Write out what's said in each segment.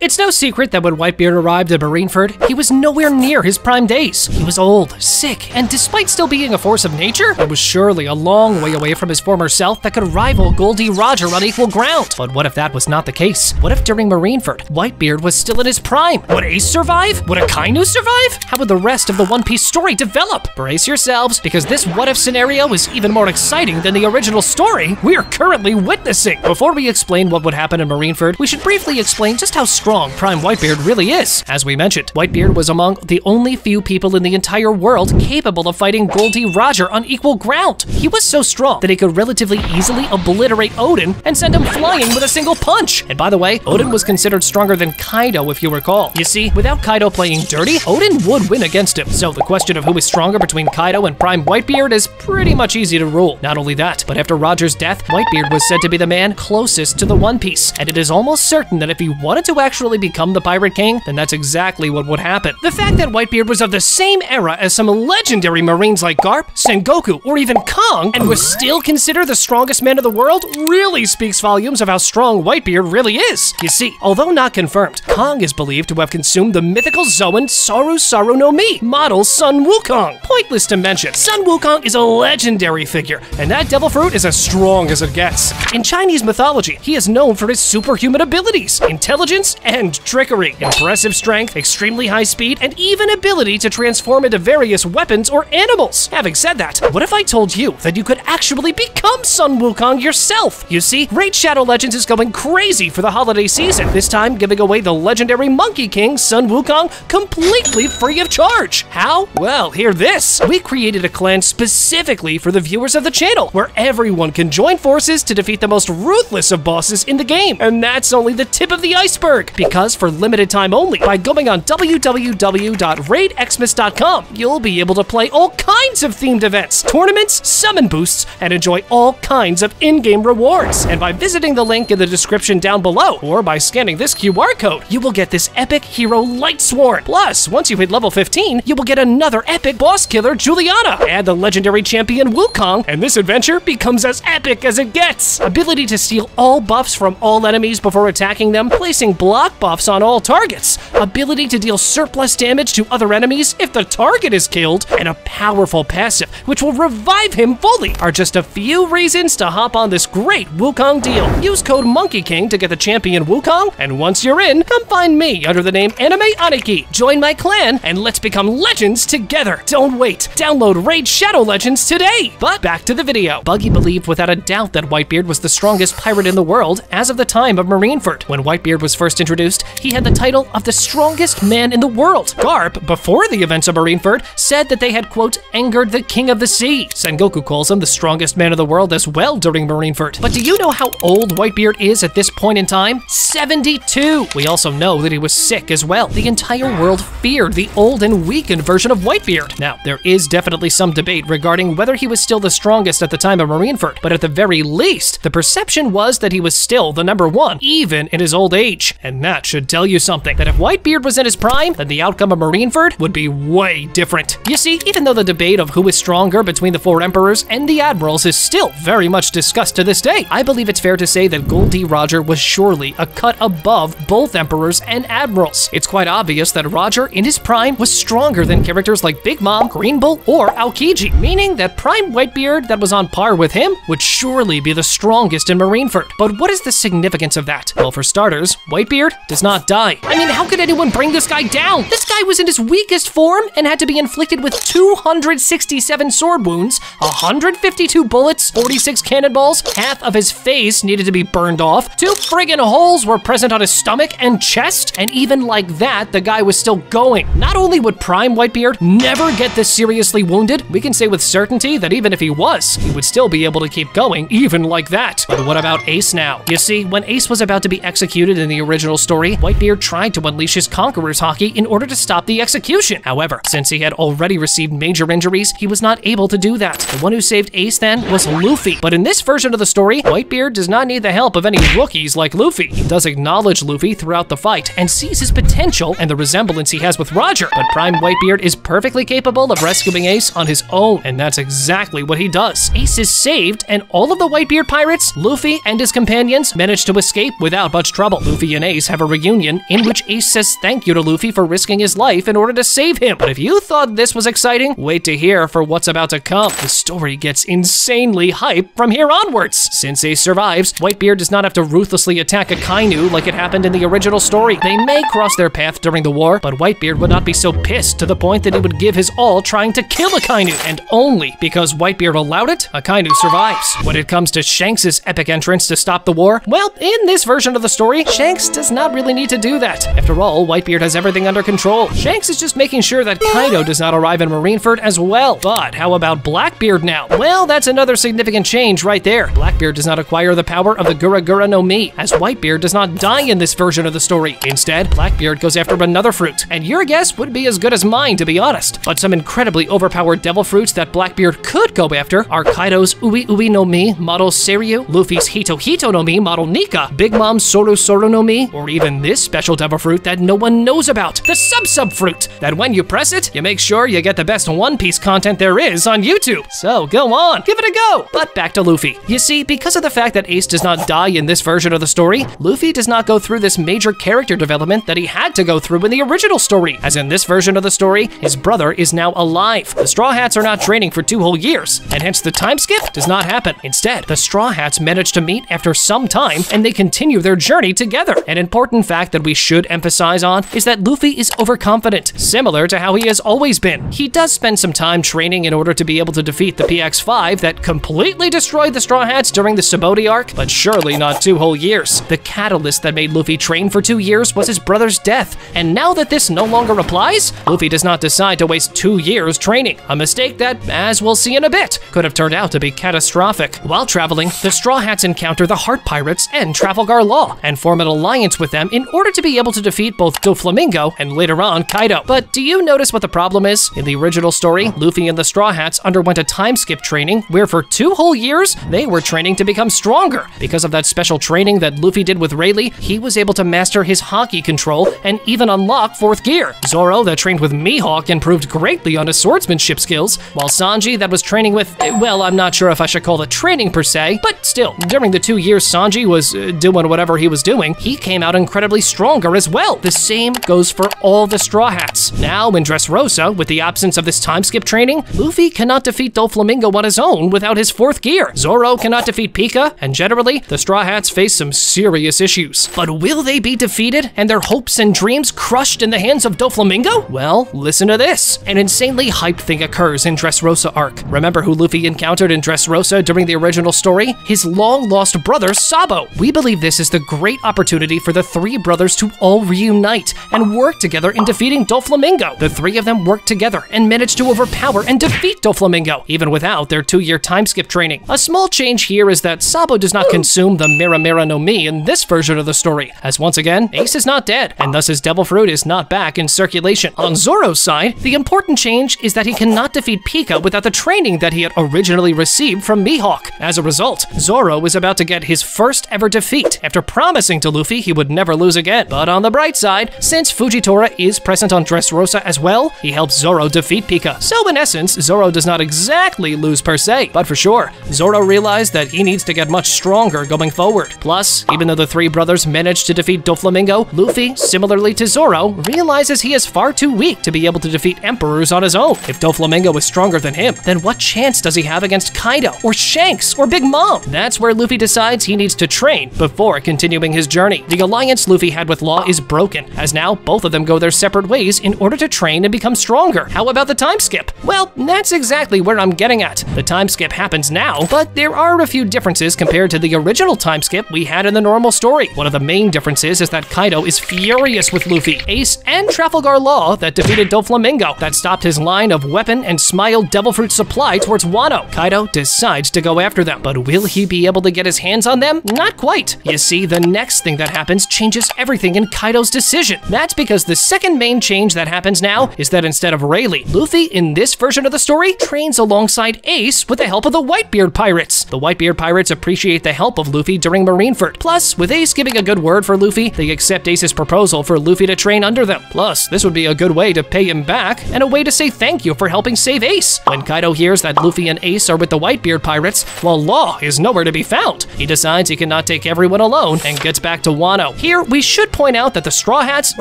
It's no secret that when Whitebeard arrived at Marineford, he was nowhere near his prime days. He was old, sick, and despite still being a force of nature, it was surely a long way away from his former self that could rival Goldie Roger on equal ground. But what if that was not the case? What if during Marineford, Whitebeard was still in his prime? Would Ace survive? Would Akainu survive? How would the rest of the One Piece story develop? Brace yourselves, because this what-if scenario is even more exciting than the original story we are currently witnessing. Before we explain what would happen in Marineford, we should briefly explain just how strong Prime Whitebeard really is. As we mentioned, Whitebeard was among the only few people in the entire world capable of fighting Goldie Roger on equal ground. He was so strong that he could relatively easily obliterate Odin and send him flying with a single punch. And by the way, Odin was considered stronger than Kaido, if you recall. You see, without Kaido playing dirty, Odin would win against him. So the question of who is stronger between Kaido and Prime Whitebeard is pretty much easy to rule. Not only that, but after Roger's death, Whitebeard was said to be the man closest to the One Piece, and it is almost certain that if he wanted to actually become the Pirate King, then that's exactly what would happen. The fact that Whitebeard was of the same era as some legendary Marines like Garp, Sengoku, or even Kong, and was still considered the strongest man in the world, really speaks volumes of how strong Whitebeard really is. You see, although not confirmed, Kong is believed to have consumed the mythical Zoan Saru Saru no Mi, model Sun Wukong. Pointless to mention, Sun Wukong is a legendary figure, and that devil fruit is as strong as it gets. In Chinese mythology, he is known for his superhuman abilities, intelligence, and trickery, impressive strength, extremely high speed, and even ability to transform into various weapons or animals. Having said that, what if I told you that you could actually become Sun Wukong yourself? You see, Raid Shadow Legends is going crazy for the holiday season, this time giving away the legendary Monkey King Sun Wukong completely free of charge. How? Well, hear this. We created a clan specifically for the viewers of the channel, where everyone can join forces to defeat the most ruthless of bosses in the game. And that's only the tip of the iceberg, because for limited time only, by going on www.raidxmas.com, you'll be able to play all kinds of themed events, tournaments, summon boosts, and enjoy all kinds of in-game rewards. And by visiting the link in the description down below, or by scanning this QR code, you will get this epic hero Lightsworn. Plus, once you hit level 15, you will get another epic boss killer, Juliana. Add the legendary champion Wukong, and this adventure becomes as epic as it gets. Ability to steal all buffs from all enemies before attacking them, placing block buffs on all targets. Ability to deal surplus damage to other enemies if the target is killed, and a powerful passive which will revive him fully are just a few reasons to hop on this great Wukong deal. Use code Monkey King to get the champion Wukong, and once you're in, come find me under the name Anime Aniki. Join my clan, and let's become legends together. Don't wait. Download Raid Shadow Legends today. But back to the video. Buggy believed without a doubt that Whitebeard was the strongest pirate in the world as of the time of Marineford. When Whitebeard was first introduced, he had the title of the strongest man in the world. Garp, before the events of Marineford, said that they had, quote, angered the king of the sea. Sengoku calls him the strongest man in the world as well during Marineford. But do you know how old Whitebeard is at this point in time? 72! We also know that he was sick as well. The entire world feared the old and weakened version of Whitebeard. Now, there is definitely some debate regarding whether he was still the strongest at the time of Marineford, but at the very least, the perception was that he was still the #1, even in his old age. And that should tell you something, that if Whitebeard was in his prime, then the outcome of Marineford would be way different. You see, even though the debate of who is stronger between the 4 emperors and the admirals is still very much discussed to this day, I believe it's fair to say that Goldie Roger was surely a cut above both emperors and admirals. It's quite obvious that Roger, in his prime, was stronger than characters like Big Mom, Green Bull, or Aokiji, meaning that Prime Whitebeard that was on par with him would surely be the strongest in Marineford. But what is the significance of that? Well, for starters, Whitebeard does not die. I mean, how could anyone bring this guy down? This guy was in his weakest form and had to be inflicted with 267 sword wounds, 152 bullets, 46 cannonballs, half of his face needed to be burned off, 2 friggin' holes were present on his stomach and chest, and even like that, the guy was still going. Not only would Prime Whitebeard never get this seriously wounded, we can say with certainty that even if he was, he would still be able to keep going even like that. But what about Ace now? You see, when Ace was about to be executed in the original story, Whitebeard tried to unleash his Conqueror's Haki in order to stop the execution. However, since he had already received major injuries, he was not able to do that. The one who saved Ace then was Luffy. But in this version of the story, Whitebeard does not need the help of any rookies like Luffy. He does acknowledge Luffy throughout the fight and sees his potential and the resemblance he has with Roger. But Prime Whitebeard is perfectly capable of rescuing Ace on his own, and that's exactly what he does. Ace is saved, and all of the Whitebeard pirates, Luffy and his companions, manage to escape without much trouble. Luffy and Ace have have a reunion in which Ace says thank you to Luffy for risking his life in order to save him. But if you thought this was exciting, wait to hear for what's about to come. The story gets insanely hype from here onwards. Since Ace survives, Whitebeard does not have to ruthlessly attack Akainu like it happened in the original story. They may cross their path during the war, but Whitebeard would not be so pissed to the point that he would give his all trying to kill Akainu. And only because Whitebeard allowed it, Akainu survives. When it comes to Shanks' epic entrance to stop the war, well, in this version of the story, Shanks does not really need to do that. After all, Whitebeard has everything under control. Shanks is just making sure that Kaido does not arrive in Marineford as well. But how about Blackbeard now? Well, that's another significant change right there. Blackbeard does not acquire the power of the Gura Gura no Mi, as Whitebeard does not die in this version of the story. Instead, Blackbeard goes after another fruit, and your guess would be as good as mine, to be honest. But some incredibly overpowered devil fruits that Blackbeard could go after are Kaido's Ui Ui no Mi, model Seiryu, Luffy's Hito Hito no Mi, model Nika, Big Mom's Soru Soru no Mi, or even this special devil fruit that no one knows about, the Sub fruit, that when you press it, you make sure you get the best One Piece content there is on YouTube. So go on, give it a go. But back to Luffy. You see, because of the fact that Ace does not die in this version of the story, Luffy does not go through this major character development that he had to go through in the original story. As in this version of the story, his brother is now alive. The Straw Hats are not training for 2 whole years, and hence the time skip does not happen. Instead, the Straw Hats manage to meet after some time, and they continue their journey together. An important fact that we should emphasize on is that Luffy is overconfident, similar to how he has always been. He does spend some time training in order to be able to defeat the PX-5 that completely destroyed the Straw Hats during the Sabaody arc, but surely not 2 whole years. The catalyst that made Luffy train for 2 years was his brother's death, and now that this no longer applies, Luffy does not decide to waste 2 years training, a mistake that, as we'll see in a bit, could have turned out to be catastrophic. While traveling, the Straw Hats encounter the Heart Pirates and Trafalgar Law, and form an alliance with them in order to be able to defeat both Doflamingo and later on Kaido. But do you notice what the problem is? In the original story, Luffy and the Straw Hats underwent a time skip training where for 2 whole years, they were training to become stronger. Because of that special training that Luffy did with Rayleigh, he was able to master his Haki control and even unlock 4th gear. Zoro, that trained with Mihawk, improved greatly on his swordsmanship skills, while Sanji, that was training with, well, I'm not sure if I should call it training per se, but still, during the 2 years Sanji was doing whatever he was doing, he came out incredibly stronger as well. The same goes for all the Straw Hats. Now, in Dressrosa, with the absence of this time skip training, Luffy cannot defeat Doflamingo on his own without his 4th gear. Zoro cannot defeat Pika, and generally, the Straw Hats face some serious issues. But will they be defeated and their hopes and dreams crushed in the hands of Doflamingo? Well, listen to this. An insanely hyped thing occurs in Dressrosa arc. Remember who Luffy encountered in Dressrosa during the original story? His long-lost brother, Sabo. We believe this is the great opportunity for the 3 brothers to all reunite and work together in defeating Doflamingo. The 3 of them work together and manage to overpower and defeat Doflamingo, even without their 2-year time skip training. A small change here is that Sabo does not consume the Mira Mira no Mi in this version of the story, as once again, Ace is not dead, and thus his Devil Fruit is not back in circulation. On Zoro's side, the important change is that he cannot defeat Pika without the training that he had originally received from Mihawk. As a result, Zoro is about to get his first ever defeat after promising to Luffy he would never lose again. But on the bright side, since Fujitora is present on Dressrosa as well, he helps Zoro defeat Pika. So in essence, Zoro does not exactly lose per se, but for sure, Zoro realized that he needs to get much stronger going forward. Plus, even though the 3 brothers managed to defeat Doflamingo, Luffy, similarly to Zoro, realizes he is far too weak to be able to defeat Emperors on his own. If Doflamingo is stronger than him, then what chance does he have against Kaido, or Shanks, or Big Mom? That's where Luffy decides he needs to train before continuing his journey. The alliance Luffy had with Law is broken, as now both of them go their separate ways in order to train and become stronger. How about the time skip? Well, that's exactly where I'm getting at. The time skip happens now, but there are a few differences compared to the original time skip we had in the normal story. One of the main differences is that Kaido is furious with Luffy, Ace, and Trafalgar Law that defeated Doflamingo, that stopped his line of weapon and smile devil fruit supply towards Wano. Kaido decides to go after them, but will he be able to get his hands on them? Not quite. You see, the next thing that happens changes everything in Kaido's decision. That's because the second main change that happens now is that instead of Rayleigh, Luffy in this version of the story trains alongside Ace with the help of the Whitebeard Pirates. The Whitebeard Pirates appreciate the help of Luffy during Marineford. Plus, with Ace giving a good word for Luffy, they accept Ace's proposal for Luffy to train under them. Plus, this would be a good way to pay him back and a way to say thank you for helping save Ace. When Kaido hears that Luffy and Ace are with the Whitebeard Pirates, while Law is nowhere to be found, he decides he cannot take everyone alone and gets back to Wano. Here, we should point out that the Straw Hats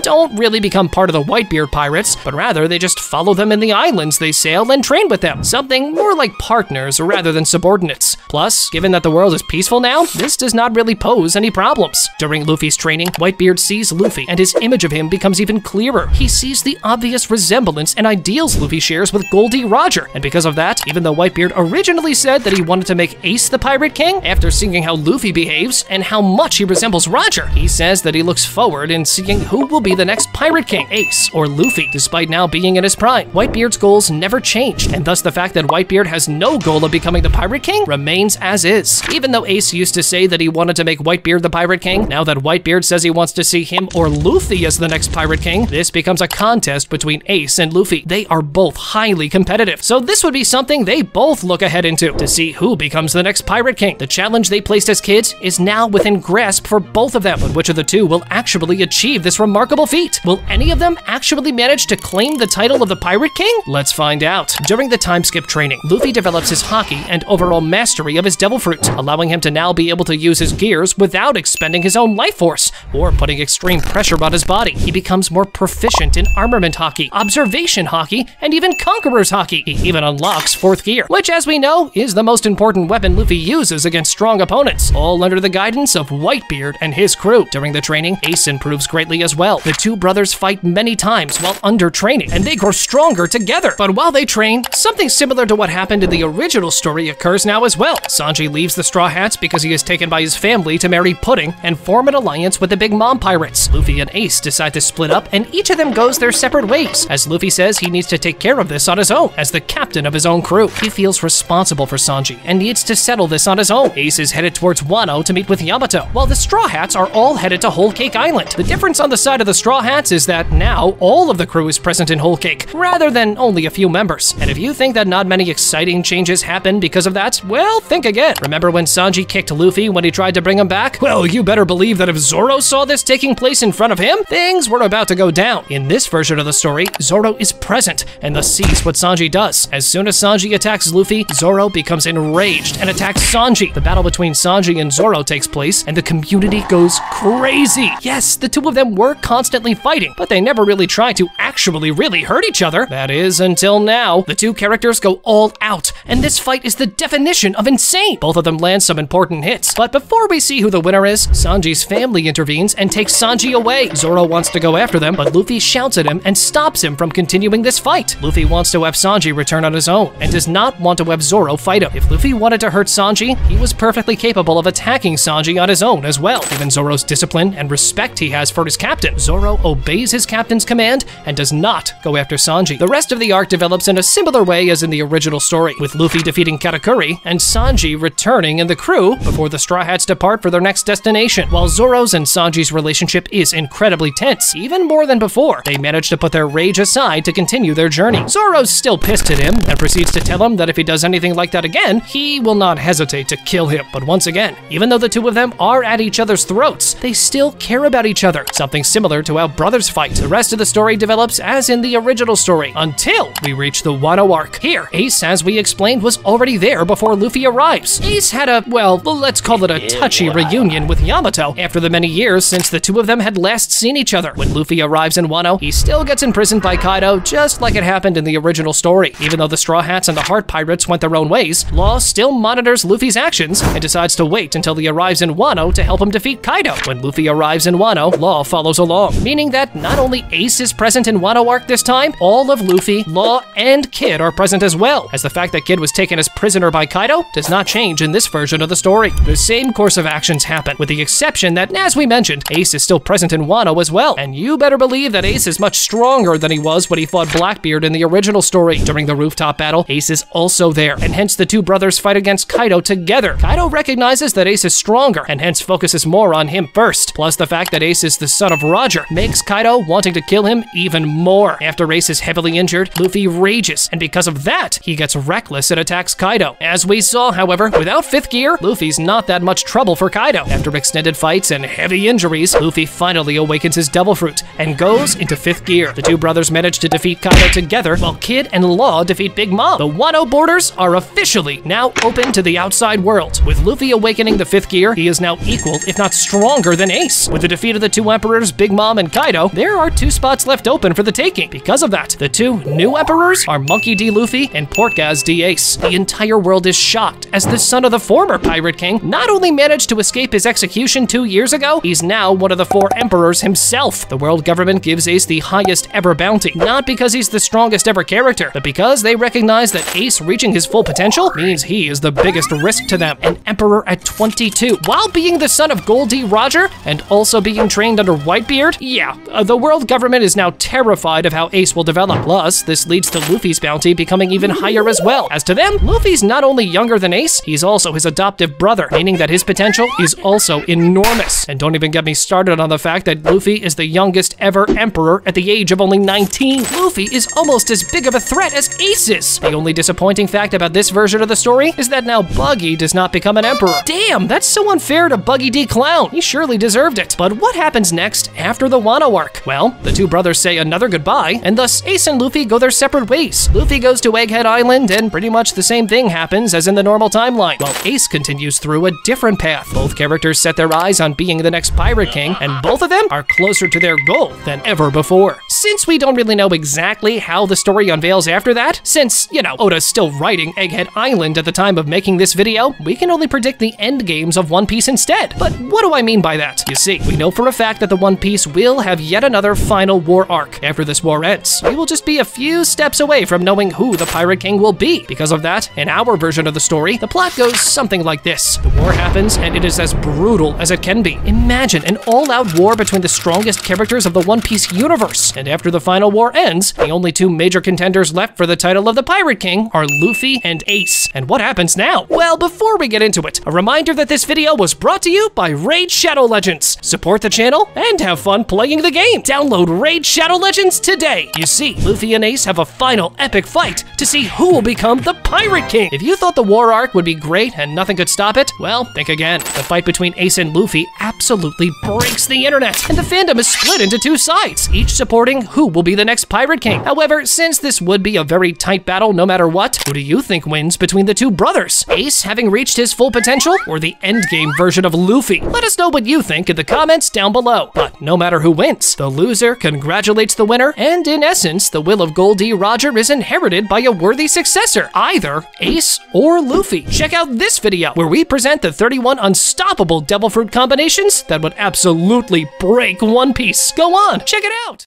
don't really become part of the Whitebeard pirates, but rather they just follow them in the islands they sail and train with them, something more like partners rather than subordinates. Plus, given that the world is peaceful now, this does not really pose any problems. During Luffy's training, Whitebeard sees Luffy, and his image of him becomes even clearer. He sees the obvious resemblance and ideals Luffy shares with Goldie Roger, and because of that, even though Whitebeard originally said that he wanted to make Ace the Pirate King, after seeing how Luffy behaves and how much he resembles Roger, he says that he looks forward in seeing who will be the next Pirate King, Ace or Luffy, despite now being in his prime. Whitebeard's goals never changed, and thus the fact that Whitebeard has no goal of becoming the Pirate King remains as is. Even though Ace used to say that he wanted to make Whitebeard the Pirate King, now that Whitebeard says he wants to see him or Luffy as the next Pirate King, this becomes a contest between Ace and Luffy. They are both highly competitive, so this would be something they both look ahead into, to see who becomes the next Pirate King. The challenge they placed as kids is now within grasp for both of them, but which of the two will actually achieve this remarkable feat? Will any of them actually manage to claim the title of the Pirate King? Let's find out. During the time skip training, Luffy develops his haki and overall mastery of his Devil Fruit, allowing him to now be able to use his gears without expending his own life force or putting extreme pressure on his body. He becomes more proficient in armament haki, observation haki, and even conqueror's haki. He even unlocks 4th gear, which, as we know, is the most important weapon Luffy uses against strong opponents, all under the guidance of Whitebeard and his crew. During the training, Ace improves greatly as well. The two brothers fight many times while under training, and they grow stronger together. But while they train, something similar to what happened in the original story occurs now as well. Sanji leaves the Straw Hats because he is taken by his family to marry Pudding and form an alliance with the Big Mom Pirates. Luffy and Ace decide to split up, and each of them goes their separate ways, as Luffy says he needs to take care of this on his own, as the captain of his own crew. He feels responsible for Sanji and needs to settle this on his own. Ace is headed towards Wano to meet with Yamato, while the Straw Hats are all headed to Whole Cake Island. The difference on the side of the Straw Hats is that now all of the crew is present in Whole Cake, rather than only a few members. And if you think that not many exciting changes happen because of that, well, think again. Remember when Sanji kicked Luffy when he tried to bring him back? Well, you better believe that if Zoro saw this taking place in front of him, things were about to go down. In this version of the story, Zoro is present and thus sees what Sanji does. As soon as Sanji attacks Luffy, Zoro becomes enraged and attacks Sanji. The battle between Sanji and Zoro takes place, and the community goes crazy. Yes, the two of them were constantly fighting, but they never really tried to actually really hurt each other. That is, until now. The two characters go all out, and this fight is the definition of insane. Both of them land some important hits, but before we see who the winner is, Sanji's family intervenes and takes Sanji away. Zoro wants to go after them, but Luffy shouts at him and stops him from continuing this fight. Luffy wants to have Sanji return on his own, and does not want to have Zoro fight him. If Luffy wanted to hurt Sanji, he was perfectly capable of attacking Sanji on his own as well. Given Zoro's discipline and respect he has for his captain, Zoro obeys his captain's command and does not go after Sanji. The rest of the arc develops in a similar way as in the original story, with Luffy defeating Katakuri and Sanji returning in the crew before the Straw Hats depart for their next destination. While Zoro's and Sanji's relationship is incredibly tense, even more than before, they manage to put their rage aside to continue their journey. Zoro's still pissed at him and proceeds to tell him that if he does anything like that again, he will not hesitate to kill him. But once again, even though the two of them are at each other's throats, they still care about each other, something similar to how brothers fight. The rest of the story develops as in the original story, until we reach the Wano arc. Here, Ace, as we explained, was already there before Luffy arrives. Ace had a, well, let's call it a touchy reunion with Yamato after the many years since the two of them had last seen each other. When Luffy arrives in Wano, he still gets imprisoned by Kaido, just like it happened in the original story. Even though the Straw Hats and the Heart Pirates went their own ways, Law still monitors Luffy's actions and decides to wait until he arrives in Wano to help him defeat Kaido. When Luffy arrives in Wano, Law follows along, meaning that not only Ace is present in Wano arc this time, all of Luffy, Law, and Kid are present as well, as the fact that Kid was taken as prisoner by Kaido does not change in this version of the story. The same course of actions happen, with the exception that, as we mentioned, Ace is still present in Wano as well, and you better believe that Ace is much stronger than he was when he fought Blackbeard in the original story. During the rooftop battle, Ace is also there, and hence the two brothers fight against Kaido together. Kaido recognizes that Ace is stronger, and hence focuses more on him first, plus the fact that Ace is the son of Roger makes Kaido wanting to kill him even more. After Ace is heavily injured, Luffy rages, and because of that, he gets reckless and attacks Kaido. As we saw, however, without 5th gear, Luffy's not that much trouble for Kaido. After extended fights and heavy injuries, Luffy finally awakens his Devil Fruit and goes into 5th gear. The two brothers manage to defeat Kaido together, while Kid and Law defeat Big Mom. The Wano borders are officially now open to the outside world. With Luffy awakening the 5th gear, he is now equal, if not stronger than and Ace. With the defeat of the two emperors, Big Mom and Kaido, there are 2 spots left open for the taking. Because of that, the 2 new emperors are Monkey D. Luffy and Portgas D. Ace. The entire world is shocked as the son of the former Pirate King not only managed to escape his execution 2 years ago, he's now one of the 4 emperors himself. The world government gives Ace the highest ever bounty, not because he's the strongest ever character, but because they recognize that Ace reaching his full potential means he is the biggest risk to them. An emperor at 22, while being the son of Gold D. Roger and also being trained under Whitebeard? Yeah, the world government is now terrified of how Ace will develop. Plus, this leads to Luffy's bounty becoming even higher as well. As to them, Luffy's not only younger than Ace, he's also his adoptive brother, meaning that his potential is also enormous. And don't even get me started on the fact that Luffy is the youngest ever emperor at the age of only 19. Luffy is almost as big of a threat as Ace is. The only disappointing fact about this version of the story is that now Buggy does not become an emperor. Damn, that's so unfair to Buggy D. Clown. He surely deserved it. But what happens next after the Wano arc? Well, the 2 brothers say another goodbye, and thus Ace and Luffy go their separate ways. Luffy goes to Egghead Island, and pretty much the same thing happens as in the normal timeline, while Ace continues through a different path. Both characters set their eyes on being the next Pirate King, and both of them are closer to their goal than ever before. Since we don't really know exactly how the story unveils after that, since, you know, Oda's still writing Egghead Island at the time of making this video, we can only predict the end games of One Piece instead. But what do I mean by that? You see, we know for a fact that the One Piece will have yet another final war arc. After this war ends, we will just be a few steps away from knowing who the Pirate King will be. Because of that, in our version of the story, the plot goes something like this. The war happens, and it is as brutal as it can be. Imagine an all-out war between the strongest characters of the One Piece universe. And after the final war ends, the only 2 major contenders left for the title of the Pirate King are Luffy and Ace. And what happens now? Well, before we get into it, a reminder that this video was brought to you by Raid Shadow Legends. Support the channel and have fun playing the game. Download Raid Shadow Legends today. You see, Luffy and Ace have a final epic fight to see who will become the Pirate King. If you thought the war arc would be great and nothing could stop it, well, think again. The fight between Ace and Luffy absolutely breaks the internet, and the fandom is split into 2 sides, each supporting who will be the next Pirate King. However, since this would be a very tight battle no matter what, who do you think wins between the 2 brothers? Ace having reached his full potential, or the endgame version of Luffy? Let us know what you think in the comments down below. But no matter who wins, the loser congratulates the winner, and in essence, the will of Gold D. Roger is inherited by a worthy successor, either Ace or Luffy. Check out this video where we present the 31 unstoppable devil fruit combinations that would absolutely break One Piece. Go on, check it out!